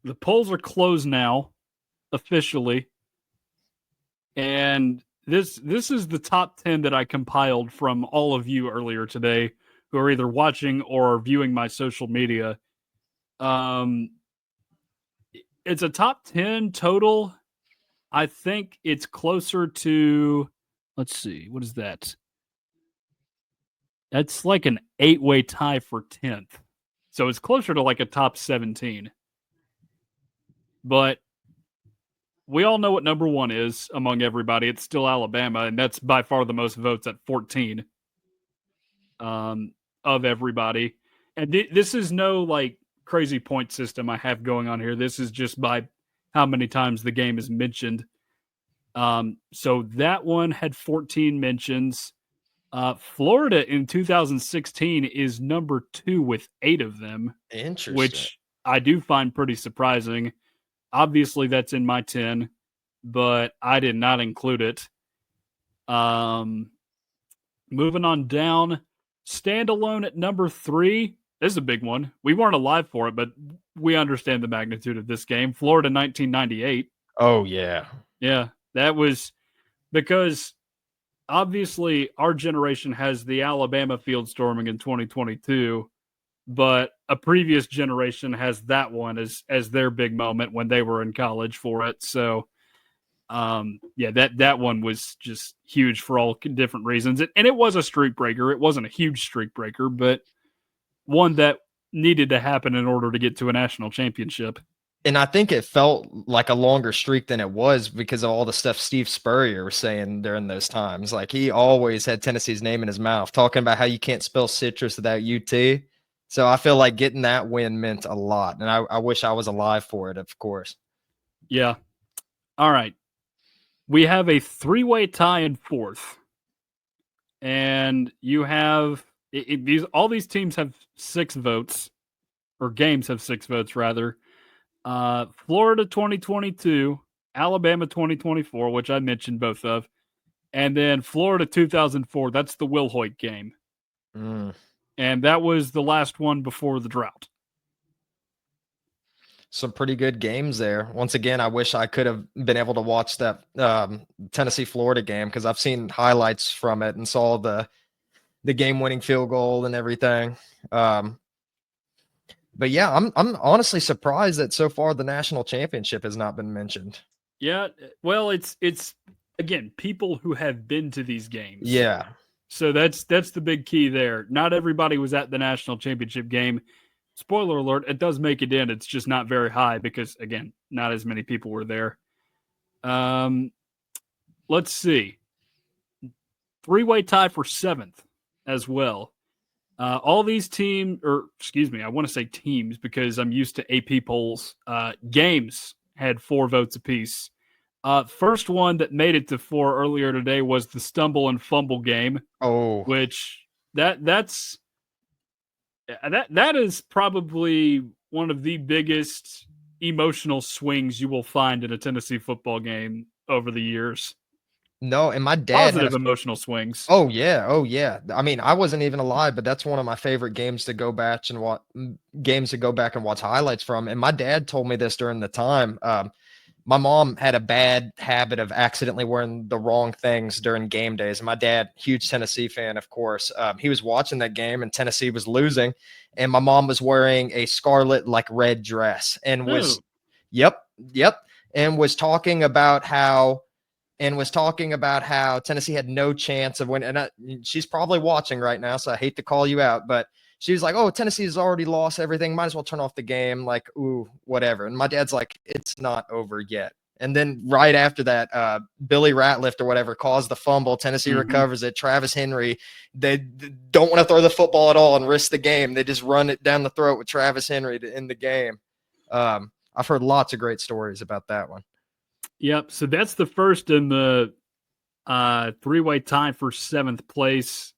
the polls are closed now, officially. And this is the top 10 that I compiled from all of you earlier today who are either watching or viewing my social media. Um, it's a top 10 total. I think it's closer to, let's see, what is that? That's like an 8-way tie for 10th. So it's closer to like a top 17. But we all know what number one is among everybody. It's still Alabama, and that's by far the most votes at 14 of everybody. And this is no like crazy point system I have going on here. This is just by how many times the game is mentioned. So that one had 14 mentions. Florida in 2016 is number 2 with 8 of them. Interesting. Which I do find pretty surprising. Obviously, that's in my 10, but I did not include it. Moving on down, standalone at number 3. This is a big one. We weren't alive for it, but we understand the magnitude of this game. Florida 1998. Oh, yeah. Yeah, that was because obviously our generation has the Alabama field storming in 2022, but a previous generation has that one as their big moment when they were in college for it. So, yeah, that one was just huge for all different reasons. And it was a streak breaker. It wasn't a huge streak breaker, but one that needed to happen in order to get to a national championship. And I think it felt like a longer streak than it was because of all the stuff Steve Spurrier was saying during those times. Like he always had Tennessee's name in his mouth, talking about how you can't spell citrus without UT. So I feel like getting that win meant a lot. And I wish I was alive for it, of course. Yeah. All right. We have a 3-way tie in 4th. And you have all these teams have 6 votes, or games have 6 votes rather. Florida 2022, Alabama 2024, which I mentioned both of, and then Florida 2004. That's the Will Hoyt game. And that was the last one before the drought. Some pretty good games there. Once again, I wish I could have been able to watch that Tennessee-Florida game because I've seen highlights from it and saw the game-winning field goal and everything. But yeah, I'm honestly surprised that so far the national championship has not been mentioned. Yeah, well, it's again people who have been to these games. Yeah. So that's the big key there. Not everybody was at the national championship game. Spoiler alert, it does make it in. It's just not very high because, again, not as many people were there. Let's see. 3-way tie for 7th as well. All these teams, or excuse me, I want to say teams because I'm used to AP polls. Games had 4 votes apiece. First one that made it to 4 earlier today was the stumble and fumble game. Oh, which that is probably one of the biggest emotional swings you will find in a Tennessee football game over the years. No, and my dad positive emotional swings. Oh yeah, oh yeah. I mean, I wasn't even alive, but that's one of my favorite games to go back and watch highlights from. And my dad told me this during the time. My mom had a bad habit of accidentally wearing the wrong things during game days. And my dad, huge Tennessee fan, of course, he was watching that game and Tennessee was losing. And my mom was wearing a scarlet, like red dress and was, yep. And was talking about how Tennessee had no chance of winning. And she's probably watching right now, so I hate to call you out, but she was like, oh, Tennessee has already lost everything. Might as well turn off the game. Like, ooh, whatever. And my dad's like, it's not over yet. And then right after that, Billy Ratliff or whatever caused the fumble. Tennessee recovers it. Travis Henry, they don't want to throw the football at all and risk the game. They just run it down the throat with Travis Henry to end the game. I've heard lots of great stories about that one. Yep. So that's the first in the 3-way tie for 7th place.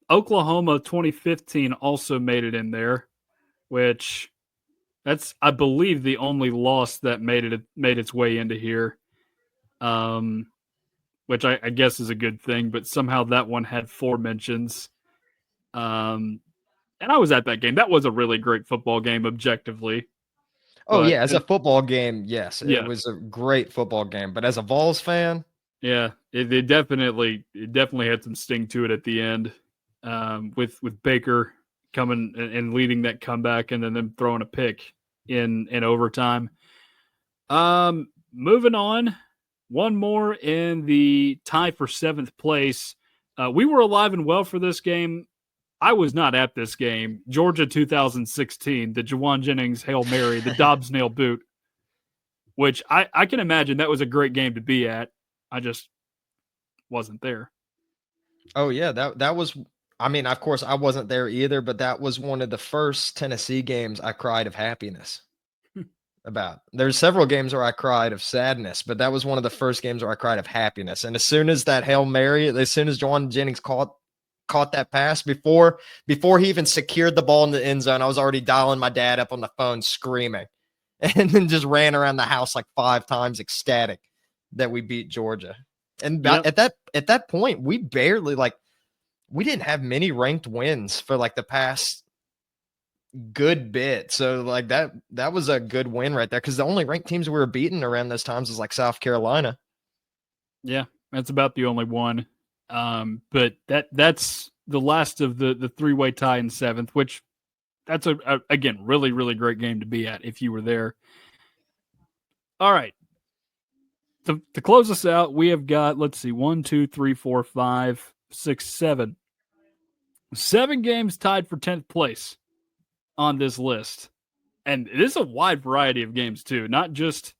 Oklahoma 2015 also made it in there, which that's, I believe, the only loss that made its way into here, which I guess is a good thing, but somehow that one had 4 mentions. And I was at that game. That was a really great football game, objectively. Oh But yeah, as a football game, yes, it yeah, was a great football game. But as a Vols fan, yeah, it definitely had some sting to it at the end, with Baker coming and leading that comeback, and then them throwing a pick in overtime. Moving on, one more in the tie for seventh place. We were alive and well for this game. I was not at this game. Georgia 2016, the Jawan Jennings Hail Mary, the Dobbs nail boot, which I can imagine that was a great game to be at. I just wasn't there. oh yeah, that was. I mean, of course, I wasn't there either, but that was one of the first Tennessee games I cried of happiness about. There's several games where I cried of sadness, but that was one of the first games where I cried of happiness. And as soon as that Hail Mary, as soon as Jawan Jennings caught that pass before he even secured the ball in the end zone, I was already dialing my dad up on the phone screaming, and then just ran around the house like 5 times ecstatic that we beat Georgia. And Yep. at that point, we barely we didn't have many ranked wins for like the past good bit. So like that was a good win right there, because the only ranked teams we were beating around those times was like South Carolina. Yeah, that's about the only one. But that's the last of the three-way tie in seventh, which that's a again really really great game to be at if you were there. All right, to close us out, we have got, let's see, 7 games tied for 10th place on this list, and it is a wide variety of games too, not just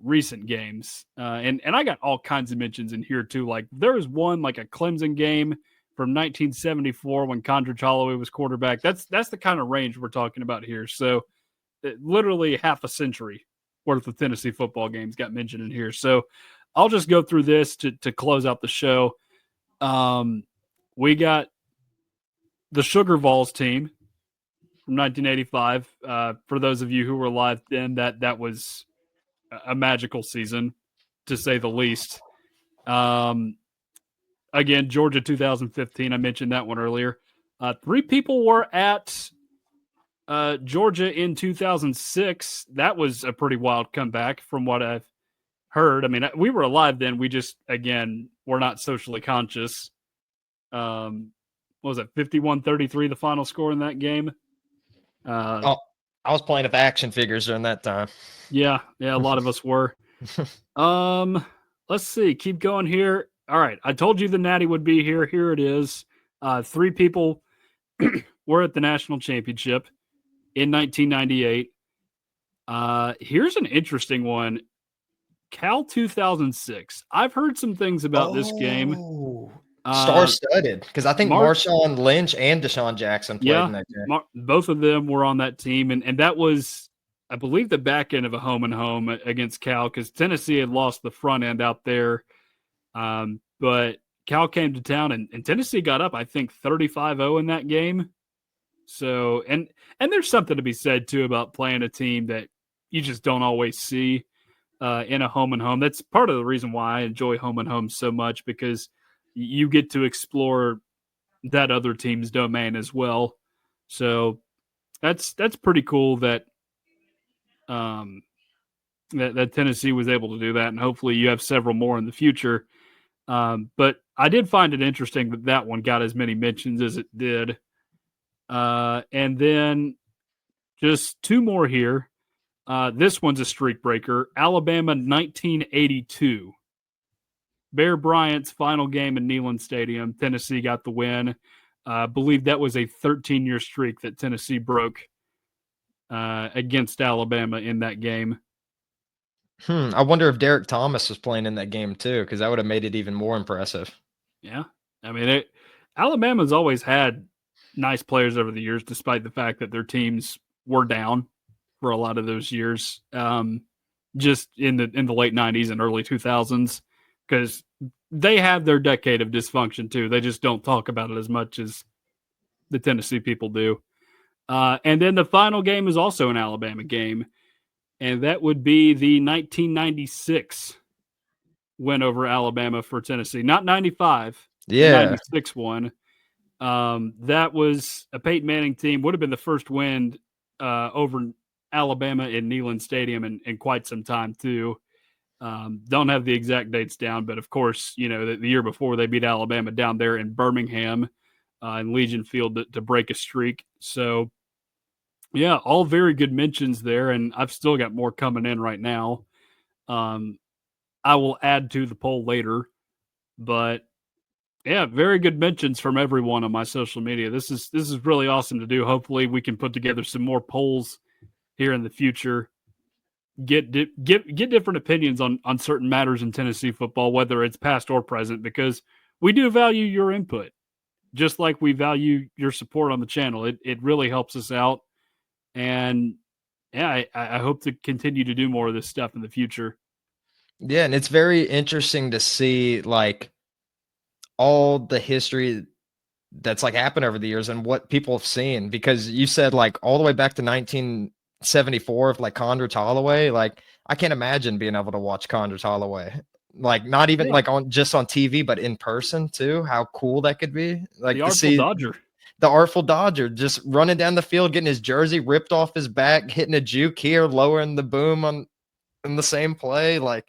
recent games. And I got all kinds of mentions in here too. Like there was one like a Clemson game from 1974 when Condredge Holloway was quarterback. That's the kind of range we're talking about here. So literally half a century worth of Tennessee football games got mentioned in here. So I'll just go through this to close out the show. We got the Sugar Vols team from 1985. For those of you who were alive then, that was a magical season, to say the least. Again, Georgia 2015. I mentioned that one earlier. 3 people were at Georgia in 2006. That was a pretty wild comeback from what I've heard. I mean, we were alive then. We just, again, were not socially conscious. What was it, 51-33, the final score in that game? Oh, I was playing with action figures during that time. Yeah, a lot of us were. Let's see. Keep going here. All right, I told you the Natty would be here. Here it is. 3 people were at the national championship in 1998. Here's an interesting one. Cal 2006. I've heard some things about this game. Star-studded, because I think Marshawn Lynch and Deshaun Jackson played in that game. Both of them were on that team, and that was, I believe, the back end of a home and home against Cal, because Tennessee had lost the front end out there. But Cal came to town, and Tennessee got up, I think, 35-0 in that game. So, and there's something to be said, too, about playing a team that you just don't always see in a home and home. That's part of the reason why I enjoy home and home so much, because you get to explore that other team's domain as well. So that's pretty cool that that Tennessee was able to do that, and hopefully you have several more in the future. But I did find it interesting that one got as many mentions as it did. And then just 2 more here. This one's a streak breaker. Alabama 1982. Bear Bryant's final game in Neyland Stadium. Tennessee got the win. I believe that was a 13-year streak that Tennessee broke against Alabama in that game. I wonder if Derek Thomas was playing in that game too, because that would have made it even more impressive. Yeah. I mean, Alabama's always had nice players over the years, despite the fact that their teams were down for a lot of those years, just in the late 90s and early 2000s, because they have their decade of dysfunction too. They just don't talk about it as much as the Tennessee people do. And then the final game is also an Alabama game, and that would be the 1996 win over Alabama for Tennessee. Not 95, the 96 one. That was a Peyton Manning team. Would have been the first win over Alabama in Neyland Stadium in quite some time too. Don't have the exact dates down, but of course, the year before they beat Alabama down there in Birmingham in Legion Field to break a streak. So, yeah, all very good mentions there, and I've still got more coming in right now. I will add to the poll later, but yeah, very good mentions from everyone on my social media. This is really awesome to do. Hopefully, we can put together some more polls here in the future. Get different opinions on certain matters in Tennessee football, whether it's past or present, because we do value your input, just like we value your support on the channel. It really helps us out, and yeah, I hope to continue to do more of this stuff in the future. Yeah, and it's very interesting to see like all the history that's like happened over the years and what people have seen, because you said like all the way back to 1974 of like Condrich Holloway. Like I can't imagine being able to watch Condrich Holloway, like not even Yeah. like on TV, but in person too. How cool that could be. Like The to Artful see Dodger. the Artful Dodger just running down the field, getting his jersey ripped off his back, hitting a juke here, lowering the boom on in the same play. Like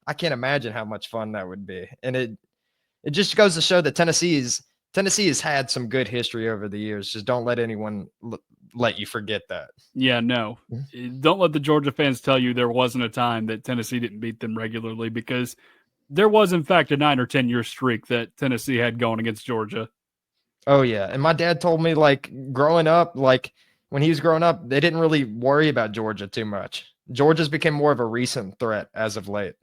I can't imagine how much fun that would be. And it just goes to show that Tennessee has had some good history over the years. Just don't let anyone let you forget that. Yeah, no. Don't let the Georgia fans tell you there wasn't a time that Tennessee didn't beat them regularly, because there was, in fact, a 9 or 10 year streak that Tennessee had going against Georgia. Oh, yeah. And my dad told me, like, growing up, like, when he was growing up, they didn't really worry about Georgia too much. Georgia's became more of a recent threat as of late.